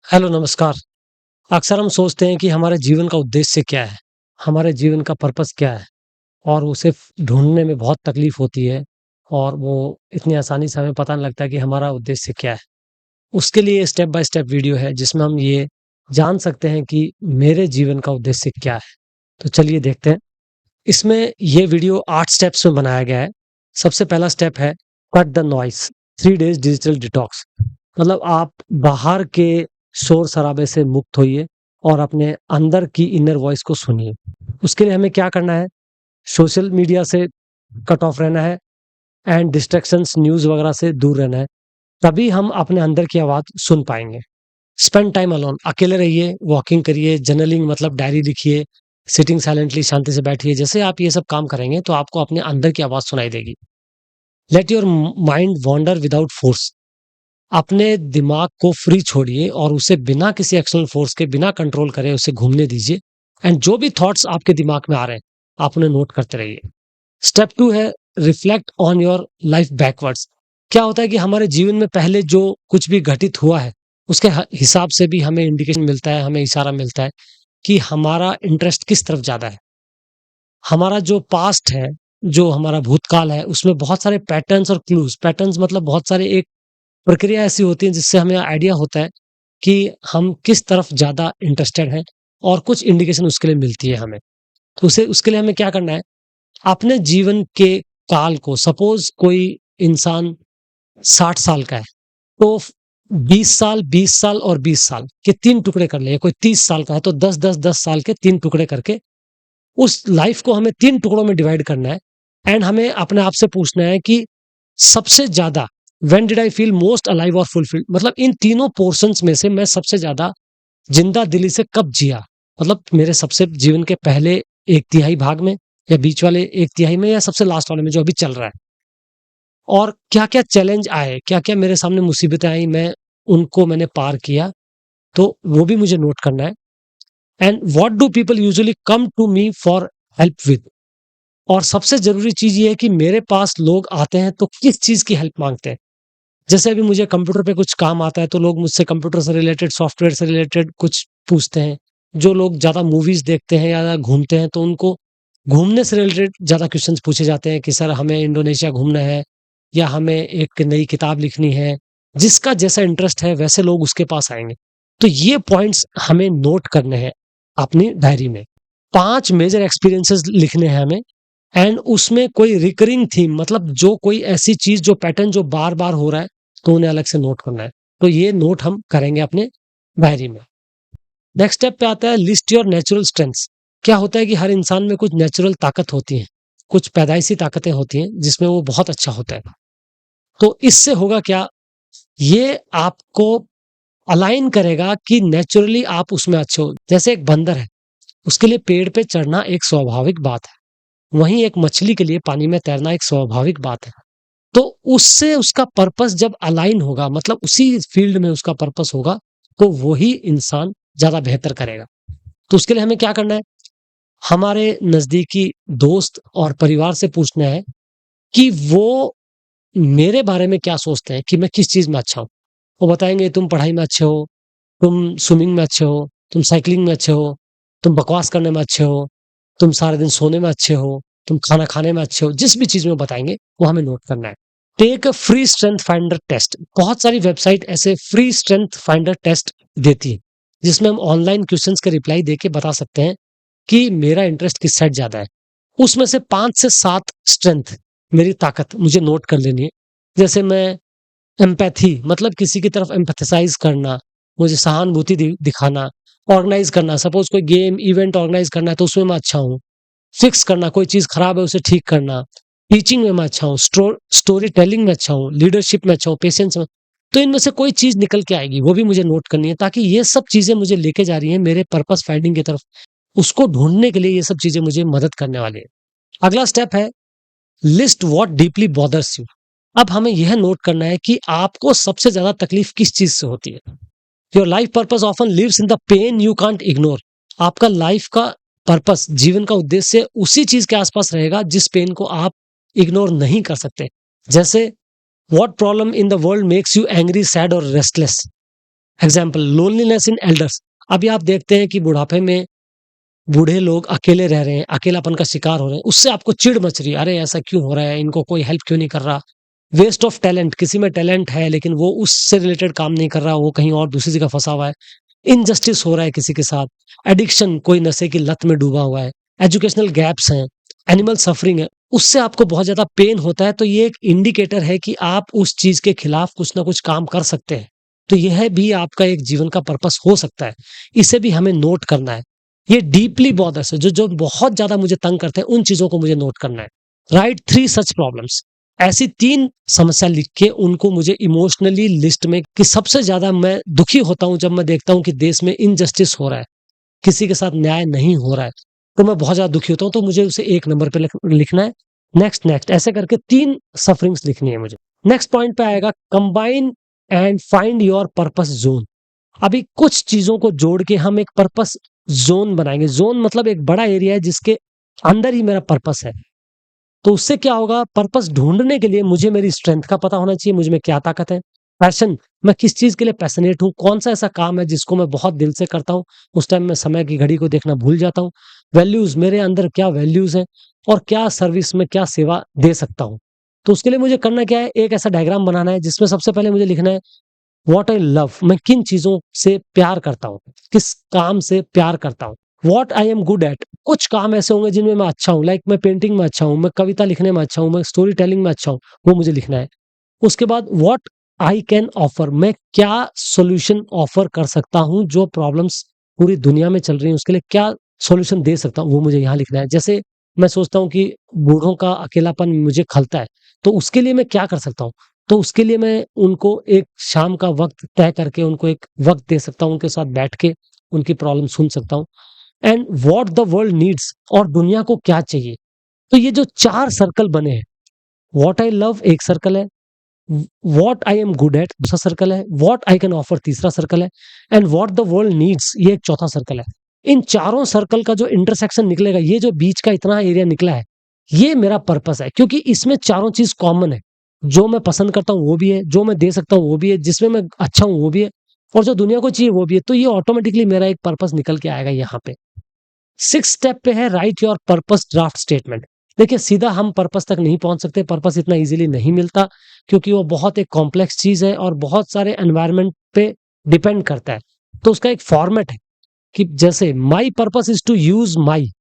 Hello, नमस्कार। अक्सर हम सोचते हैं कि हमारे जीवन का उद्देश्य क्या है? हमारे जीवन का पर्पस क्या है? और उसे ढूँढने में बहुत तकलीफ़ होती है और वो इतनी आसानी से हमें पता नहीं लगता कि हमारा उद्देश्य क्या है। उसके लिए स्टेप बाय स्टेप वीडियो है जिसमें हम ये जान सकते हैं कि मेरे जीवन का उद्देश्य क्या है। तो चलिए देखते हैं। इसमें ये वीडियो 8 स्टेप्स में बनाया गया है। सबसे पहला स्टेप है cut the noise, 3 days digital detox. मतलब आप बाहर के शोर-शराबे से मुक्त होइए और अपने अंदर की इनर वॉइस को सुनिए। उसके लिए हमें क्या करना है? सोशल मीडिया से कट ऑफ रहना है एंड डिस्ट्रैक्शंस, न्यूज़ वगैरह से दूर रहना है। तभी हम अपने अंदर की आवाज़ सुन पाएँगे। स्पेंड टाइम अलोन, अकेले रहिए, वॉकिंग करिए, जर्नलिंग मतलब डायरी लिखिए, सिटिंग साइलेंटली, शांति से बैठिए। जैसे आप ये सब काम करेंगे तो आपको अपने अंदर की आवाज़ सुनाई देगी। Let your mind wander without force. अपने दिमाग को फ्री छोड़िए और उसे बिना किसी एक्सटर्नल फोर्स के, बिना कंट्रोल करे उसे घूमने दीजिए। एंड जो भी थॉट्स आपके दिमाग में आ रहे हैं, आप उन्हें नोट करते रहिए। स्टेप 2 है reflect on your life backwards. क्या होता है कि हमारे जीवन में पहले जो कुछ भी घटित हुआ है, उसके हिसाब से भी हमें इंडिकेशन मिलता है, हमें इशारा मिलता है कि हमारा इंटरेस्ट किस तरफ ज़्यादा है। हमारा जो पास्ट है, जो हमारा भूतकाल है, उसमें बहुत सारे पैटर्न्स और क्लूज़, पैटर्न्स मतलब बहुत सारे एक प्रक्रिया ऐसी होती है जिससे हमें आइडिया होता है कि हम किस तरफ ज़्यादा इंटरेस्टेड हैं और कुछ इंडिकेशन उसके लिए मिलती है हमें। तो उसे उसके लिए हमें क्या करना है? अपने जीवन के काल को, सपोज़ कोई इंसान 60 साल का है, तो 20 साल, 20 साल और 20 साल के 3 टुकड़े कर ले। कोई 30 साल का है तो 10-10, 10 साल के 3 टुकड़े करके उस लाइफ़ को हमें 3 टुकड़ों में डिवाइड करना है एंड हमें अपने आप से पूछना है कि सबसे ज़्यादा when did I feel most alive और फुलफिल्ड, मतलब इन तीनों पोर्शंस में से मैं सबसे ज़्यादा जिंदा दिली से कब जिया? मतलब मेरे सबसे जीवन के पहले 1/3 भाग में या बीच वाले 1/3 में या सबसे लास्ट वाले में जो अभी चल रहा है। और क्या-क्या चैलेंज आए, क्या-क्या मेरे सामने मुसीबतें आई, मैंने पार किया, तो वो भी मुझे नोट करना है। And what do people usually come to me for help with. और सबसे ज़रूरी चीज़ ये है कि मेरे पास लोग आते हैं तो किस चीज़ की हेल्प माँगते हैं? जैसे अभी मुझे कंप्यूटर पे कुछ काम आता है तो लोग मुझसे कंप्यूटर से रिलेटेड, सॉफ्टवेयर से रिलेटेड कुछ पूछते हैं। जो लोग ज़्यादा मूवीज़ देखते हैं या घूमते हैं तो उनको घूमने से रिलेटेड ज़्यादा क्वेश्चन्स पूछे जाते हैं कि सर हमें इंडोनेशिया घूमना है या हमें एक नई किताब लिखनी है। जिसका जैसा इंटरेस्ट है वैसे लोग उसके पास आएँगे। तो ये पॉइंट्स हमें नोट करने हैं अपनी डायरी में। 5 मेजर एक्सपीरियंसेस लिखने हैं हमें एंड उसमें कोई रिकरिंग थीम, मतलब जो कोई ऐसी चीज़, जो पैटर्न जो बार-बार हो रहा है तो उन्हें अलग से नोट करना है। तो ये नोट हम करेंगे अपने डायरी में। नेक्स्ट स्टेप पे आता है लिस्ट योर नेचुरल स्ट्रेंथ्स। क्या होता है कि हर इंसान में कुछ नेचुरल ताकत होती है, कुछ पैदाइशी ताकतें होती हैं जिसमें वो बहुत अच्छा होता है। तो इससे होगा क्या, ये आपको अलाइन करेगा कि नेचुरली आप उसमें अच्छे हो। जैसे एक बंदर है, उसके लिए पेड़ पे चढ़ना एक स्वाभाविक बात है। वहीं एक मछली के लिए पानी में तैरना एक स्वाभाविक बात है। तो उससे उसका पर्पस जब अलाइन होगा, मतलब उसी फील्ड में उसका पर्पस होगा, तो वही इंसान ज़्यादा बेहतर करेगा। तो उसके लिए हमें क्या करना है? हमारे नज़दीकी दोस्त और परिवार से पूछना है कि वो मेरे बारे में क्या सोचते हैं कि मैं किस चीज़ में अच्छा हूँ। वो बताएँगे तुम पढ़ाई में अच्छे हो, तुम स्विमिंग में अच्छे हो, तुम साइक्लिंग में अच्छे हो, तुम बकवास करने में अच्छे हो, तुम सारा दिन सोने में अच्छे हो, तुम खाना खाने में अच्छे हो। जिस भी चीज़ में वो बताएँगे, वो हमें नोट करना है। Take a free strength finder test. बहुत सारी वेबसाइट ऐसे फ्री स्ट्रेंथ फाइंडर टेस्ट देती है, जिसमें हम ऑनलाइन क्वेश्चंस के रिप्लाई देके बता सकते हैं कि मेरा इंटरेस्ट किस साइड ज़्यादा है। उसमें से 5 से 7 स्ट्रेंथ, मेरी ताकत मुझे नोट कर लेनी है। जैसे मैं एम्पैथी, मतलब किसी की तरफ एम्पैथसाइज़ करना, मुझे सहानुभूति दिखाना, ऑर्गेनाइज़ करना, सपोज़ कोई गेम, इवेंट ऑर्गेनाइज़ करना है तो उसमें मैं अच्छा हूँ। फिक्स करना, कोई चीज़ खराब है उसे ठीक करना, टीचिंग में मैं अच्छा हूँ, स्टोरी टेलिंग में अच्छा हूँ, लीडरशिप में अच्छा हूँ, पेशेंस में। तो इनमें से कोई चीज़ निकल के आएगी, वो भी मुझे नोट करनी है ताकि ये सब चीज़ें मुझे लेके जा रही हैं मेरे पर्पस फाइंडिंग की तरफ। उसको ढूँढने के लिए ये सब चीज़ें मुझे मदद करने वाली है। अगला स्टेप है list what deeply bothers you. अब हमें यह नोट करना है कि आपको सबसे ज़्यादा तकलीफ किस चीज़ से होती है। Your life purpose often lives in the pain you can't ignore. आपका लाइफ का पर्पस, जीवन का उद्देश्य उसी चीज़ के आसपास रहेगा जिस पेन को आप इग्नोर नहीं कर सकते। जैसे what problem in the world makes you angry, sad और रेस्टलेस। एग्जाम्पल लोनलीनेस इन एल्डर्स। अभी आप देखते हैं कि बुढ़ापे में बूढ़े लोग अकेले रह रहे हैं, अकेलापन का शिकार हो रहे हैं, उससे आपको चिढ़ मच रही है, अरे ऐसा क्यों हो रहा है, इनको कोई हेल्प क्यों नहीं कर रहा। वेस्ट ऑफ टैलेंट, किसी में टैलेंट है लेकिन वो उससे रिलेटेड काम नहीं कर रहा, वो कहीं और दूसरी जगह फंसा हुआ है। इनजस्टिस हो रहा है किसी के साथ, एडिक्शन, कोई नशे की लत में डूबा हुआ है, एजुकेशनल गैप्स हैं, एनिमल सफरिंग है, उससे आपको बहुत ज्यादा पेन होता है, तो ये एक इंडिकेटर है कि आप उस चीज के खिलाफ कुछ ना कुछ काम कर सकते हैं। तो यह भी आपका एक जीवन का पर्पस हो सकता है, इसे भी हमें नोट करना है। ये डीपली बॉदर्स है, जो जो बहुत ज्यादा मुझे तंग करते हैं, उन चीजों को मुझे नोट करना है। राइट 3 सच प्रॉब्लम्स, ऐसी 3 समस्या लिख के उनको मुझे इमोशनली लिस्ट में, कि सबसे ज्यादा मैं दुखी होता हूं जब मैं देखता हूं कि देश में इनजस्टिस हो रहा है, किसी के साथ न्याय नहीं हो रहा है, तो मैं बहुत ज्यादा दुखी होता हूं, तो मुझे उसे 1 नंबर पे लिखना है। नेक्स्ट नेक्स्ट ऐसे करके 3 सफरिंग्स लिखनी है मुझे। नेक्स्ट पॉइंट पे आएगा combine and find your purpose zone. अभी कुछ चीजों को जोड़ के हम एक पर्पस जोन बनाएंगे। जोन मतलब एक बड़ा एरिया है जिसके अंदर ही मेरा पर्पस है। तो उससे क्या होगा, पर्पस ढूंढने के लिए मुझे मेरी स्ट्रेंथ का पता होना चाहिए, मुझ में क्या ताकत है। पैशन, मैं किस चीज के लिए पैशनेट हूँ, कौन सा ऐसा काम है जिसको मैं बहुत दिल से करता हूँ, उस टाइम मैं समय की घड़ी को देखना भूल जाता हूँ। वैल्यूज, मेरे अंदर क्या वैल्यूज हैं, और क्या सर्विस में क्या सेवा दे सकता हूँ। तो उसके लिए मुझे करना क्या है, एक ऐसा डायग्राम बनाना है जिसमें सबसे पहले मुझे लिखना है व्हाट आई लव, मैं किन चीजों से प्यार करता हूँ, किस काम से प्यार करता हूँ। What I am good at, कुछ काम ऐसे होंगे जिनमें मैं अच्छा हूँ, लाइक मैं पेंटिंग में अच्छा हूँ, मैं कविता लिखने में अच्छा हूँ, मैं स्टोरी टेलिंग में अच्छा हूँ, वो मुझे लिखना है। उसके बाद व्हाट आई कैन ऑफर, मैं क्या सॉल्यूशन ऑफर कर सकता हूँ, जो प्रॉब्लम्स पूरी दुनिया में चल रही है उसके लिए क्या सॉल्यूशन दे सकता हूँ, वो मुझे यहाँ लिखना है। जैसे मैं सोचता हूँ कि बूढ़ों का अकेलापन मुझे खलता है, तो उसके लिए मैं क्या कर सकता हूँ। तो उसके लिए मैं उनको एक शाम का वक्त तय करके उनको एक वक्त दे सकता हूँ, उनके साथ बैठ के उनकी प्रॉब्लम सुन सकता हूँ। And what the world needs, और दुनिया को क्या चाहिए। तो ये जो 4 सर्कल बने हैं, व्हाट आई लव एक सर्कल है, what I am good at दूसरा सर्कल है, व्हाट आई कैन ऑफर तीसरा सर्कल है, and what the world needs ये एक चौथा सर्कल है। इन चारों सर्कल का जो इंटरसेक्शन निकलेगा, ये जो बीच का इतना एरिया निकला है, ये मेरा पर्पस है, क्योंकि इसमें चारों चीज कॉमन है। जो मैं पसंद करता हूँ वो भी है, जो मैं दे सकता हूँ वो भी है, जिसमें मैं अच्छा हूँ वो भी है, और जो दुनिया को चाहिए वो भी है। तो ये ऑटोमेटिकली मेरा एक पर्पस निकल के आएगा यहाँ पे। 6 स्टेप पे है right your purpose draft statement. देखिए, सीधा हम पर्पस तक नहीं पहुंच सकते, पर्पस इतना इजीली नहीं मिलता, क्योंकि वो बहुत एक कॉम्प्लेक्स चीज है और बहुत सारे एनवायरनमेंट पे डिपेंड करता है। तो उसका एक फॉर्मेट है कि जैसे my purpose is to use my,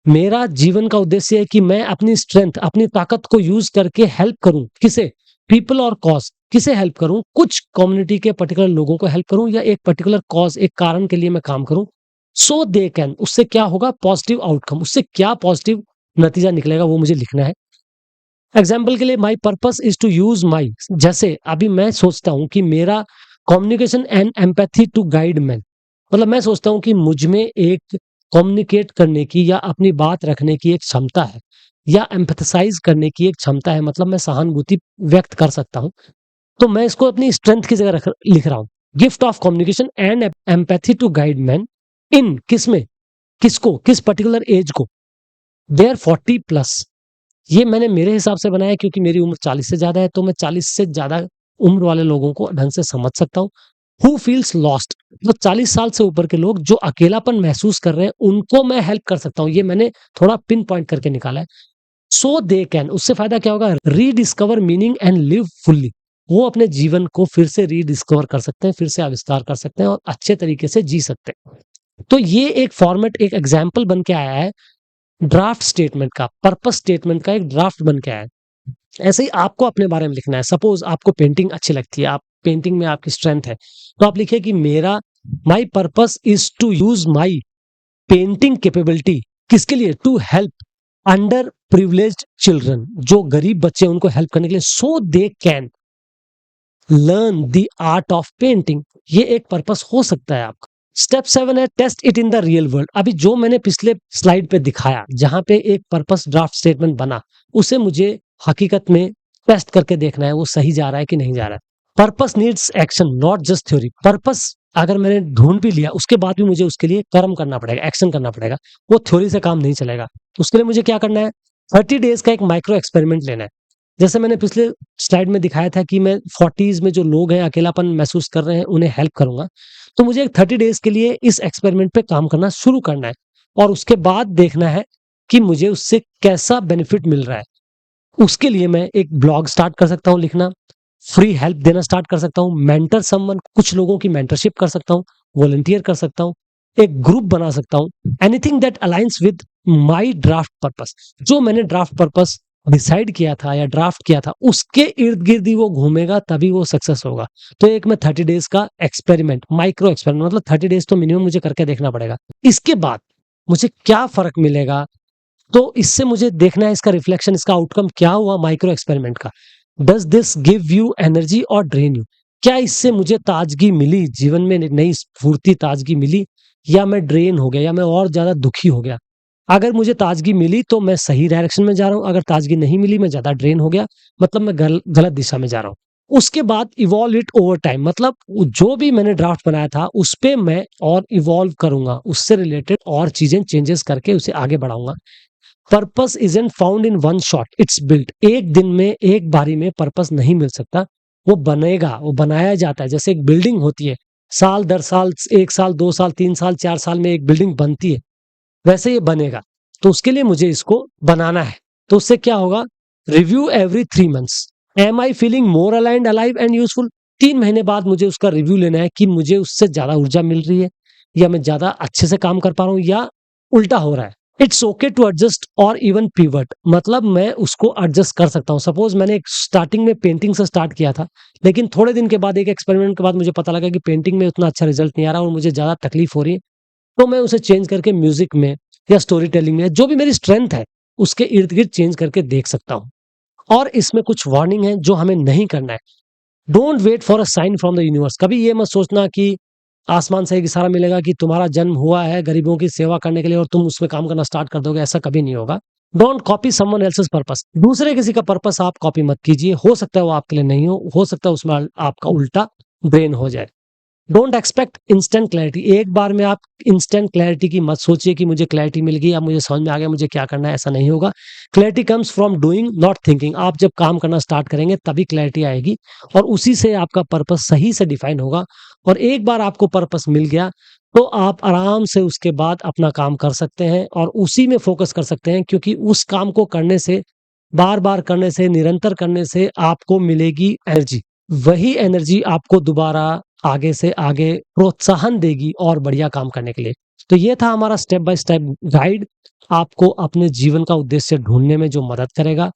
मेरा जीवन का उद्देश्य है कि मैं अपनी स्ट्रेंथ, अपनी ताकत को यूज करके हेल्प करूं, किसे, पीपल और कॉज, किसे हेल्प करूं, कुछ कम्युनिटी के पर्टिकुलर लोगों को हेल्प करूं, या एक पर्टिकुलर कॉज, एक कारण के लिए मैं काम करूं। सो दे कैन, उससे क्या होगा, पॉजिटिव आउटकम, उससे क्या पॉजिटिव नतीजा निकलेगा, वो मुझे लिखना है। एग्जाम्पल के लिए my purpose is to use my, जैसे अभी मैं सोचता हूं कि मेरा communication and empathy to guide man, मतलब मैं सोचता हूं कि मुझ में एक कम्युनिकेट करने की या अपनी बात रखने की एक क्षमता है, या एम्पैथसाइज करने की एक क्षमता है, मतलब मैं सहानुभूति व्यक्त कर सकता हूं। तो मैं इसको अपनी स्ट्रेंथ की जगह लिख रहा हूं। Gift of communication and empathy to guide man in किसमें, किसको, किस पर्टिकुलर एज को, देयर 40 प्लस। ये मैंने मेरे हिसाब से बनाया क्योंकि मेरी उम्र 40 से ज्यादा है, तो मैं 40 से ज्यादा उम्र वाले लोगों को ढंग से समझ सकता हूँ। हु फील्स लॉस्ट, तो 40 साल से ऊपर के लोग जो अकेलापन महसूस कर रहे हैं, उनको मैं हेल्प कर सकता हूँ। ये मैंने थोड़ा पिन पॉइंट करके निकाला है। सो दे कैन, उससे फायदा क्या होगा, rediscover meaning and live fully, वो अपने जीवन को फिर से रीडिस्कवर कर सकते हैं, फिर से आविष्कार कर सकते हैं और अच्छे तरीके से जी सकते हैं। तो ये एक फॉर्मेट, एक एग्जाम्पल बन के आया है ड्राफ्ट स्टेटमेंट का, पर्पस स्टेटमेंट का एक ड्राफ्ट बन के आया है। ऐसे ही आपको अपने बारे में लिखना है। सपोज आपको पेंटिंग अच्छी लगती है, आप पेंटिंग में आपकी स्ट्रेंथ है, तो आप लिखिए कि मेरा my purpose is to use my painting capability, किसके लिए, to help underprivileged children, जो गरीब बच्चे हैं उनको हेल्प करने के लिए, so they can learn the art of painting. ये एक पर्पस हो सकता है आपका। स्टेप 7 है test it in the real world. अभी जो मैंने पिछले स्लाइड पे दिखाया, जहां पे एक पर्पस ड्राफ्ट स्टेटमेंट बना, उसे मुझे हकीकत में टेस्ट करके देखना है वो सही जा रहा है कि नहीं जा रहा है। Purpose needs action not just theory. Purpose अगर मैंने ढूंढ भी लिया, उसके बाद भी मुझे उसके लिए कर्म करना पड़ेगा, एक्शन करना पड़ेगा। वो थ्योरी से काम नहीं चलेगा। उसके लिए मुझे क्या करना है, 30 डेज का एक माइक्रो एक्सपेरिमेंट लेना है। जैसे मैंने पिछले स्लाइड में दिखाया था कि मैं 40s में जो लोग हैं, अकेलापन महसूस कर रहे हैं, उन्हें हेल्प करूँगा। तो मुझे एक 30 डेज़ के लिए इस एक्सपेरिमेंट पे काम करना शुरू करना है और उसके बाद देखना है कि मुझे उससे कैसा बेनिफिट मिल रहा है। उसके लिए मैं एक ब्लॉग स्टार्ट कर सकता हूँ लिखना, फ्री हेल्प देना स्टार्ट कर सकता हूँ, मेंटर समवन कुछ लोगों की मेंटरशिप कर सकता हूँ, वॉलंटियर कर सकता हूँ, एक ग्रुप बना सकता हूँ, anything that aligns with my draft purpose. जो मैंने ड्राफ्ट पर्पस डिसाइड किया था या ड्राफ्ट किया था, उसके इर्द-गिर्द ही वो घूमेगा तभी वो सक्सेस होगा। तो एक मैं 30 डेज़ का एक्सपेरिमेंट, माइक्रो एक्सपेरिमेंट मतलब 30 डेज़ तो मिनिमम मुझे करके देखना पड़ेगा। इसके बाद मुझे क्या फ़र्क मिलेगा तो इससे मुझे देखना है इसका रिफ्लेक्शन, इसका आउटकम क्या हुआ माइक्रो एक्सपेरिमेंट का। Does this give you energy और ड्रेन यू? क्या इससे मुझे ताज़गी मिली, जीवन में नई स्फूर्ति, ताज़गी मिली या मैं ड्रेन हो गया या मैं और ज़्यादा दुखी हो गया? अगर मुझे ताज़गी मिली तो मैं सही डायरेक्शन में जा रहा हूँ, अगर ताज़गी नहीं मिली मैं ज़्यादा ड्रेन हो गया, मतलब मैं गलत दिशा में जा रहा हूँ। उसके बाद इवॉल्व इट ओवर टाइम मतलब जो भी मैंने ड्राफ्ट बनाया था, उसपे मैं और इवॉल्व करूँगा, उससे रिलेटेड और चीज़ें चेंजेस करके उसे आगे बढ़ाऊँगा। Purpose isn't found in one shot, it's built. एक दिन में, एक बारी में पर्पस नहीं मिल सकता, वो बनेगा, वो बनाया जाता है। जैसे एक बिल्डिंग होती है, साल दर साल, 1 साल, 2 साल, 3 साल, 4 साल में एक बिल्डिंग बनती है, वैसे ये बनेगा। तो उसके लिए मुझे इसको बनाना है। तो उससे क्या होगा? Review every 3 months. Am I feeling more aligned, alive and useful? 3 महीने बाद मुझे उसका रिव्यू लेना है कि मुझे उससे ज़्यादा ऊर्जा मिल रही है या मैं ज़्यादा अच्छे से काम कर पा रहा हूँ या उल्टा हो रहा है। इट्स ओके टू एडजस्ट और इवन पिवट मतलब मैं उसको एडजस्ट कर सकता हूँ। सपोज़ मैंने एक स्टार्टिंग में पेंटिंग से स्टार्ट किया था, लेकिन थोड़े दिन के बाद एक एक्सपेरिमेंट के बाद मुझे पता लगा कि पेंटिंग में उतना अच्छा रिज़ल्ट नहीं आ रहा और मुझे ज़्यादा तकलीफ़ हो रही है। तो मैं उसे चेंज करके म्यूज़िक में या स्टोरी टेलिंग में जो भी मेरी स्ट्रेंथ है, उसके इर्द-गिर्द चेंज करके देख सकता हूँ। और इसमें कुछ वार्निंग है जो हमें नहीं करना है। Don't wait for a sign from the universe. कभी ये मत सोचना कि आसमान से एक इशारा मिलेगा कि तुम्हारा जन्म हुआ है गरीबों की सेवा करने के लिए और तुम उसमें काम करना स्टार्ट कर दोगे, ऐसा कभी नहीं होगा। Don't copy someone else's purpose. दूसरे किसी का पर्पस आप कॉपी मत कीजिए। हो सकता है वो आपके लिए नहीं हो सकता है उसमें आपका उल्टा ब्रेन हो जाए। Don't expect instant clarity. एक बार में आप इंस्टेंट क्लैरिटी की मत सोचिए कि मुझे क्लैरिटी मिल गई, अब मुझे समझ में आ गया मुझे क्या करना है, ऐसा नहीं होगा। Clarity comes from doing not thinking. आप जब काम करना स्टार्ट करेंगे तभी क्लैरिटी आएगी और उसी से आपका पर्पस सही से डिफाइन होगा और एक बार आपको पर्पस मिल गया तो आप आराम से उसके बाद अपना काम कर सकते हैं और उसी में फोकस कर सकते हैं क्योंकि उस काम को करने से, बार-बार करने से, निरंतर करने से आपको मिलेगी एनर्जी। वही एनर्जी आपको दोबारा आगे से आगे प्रोत्साहन देगी और बढ़िया काम करने के लिए। तो ये था हमारा स्टेप बाय स्टेप गाइड, आपको अपने जीवन का उद्देश्य ढूँढने में जो मदद करेगा।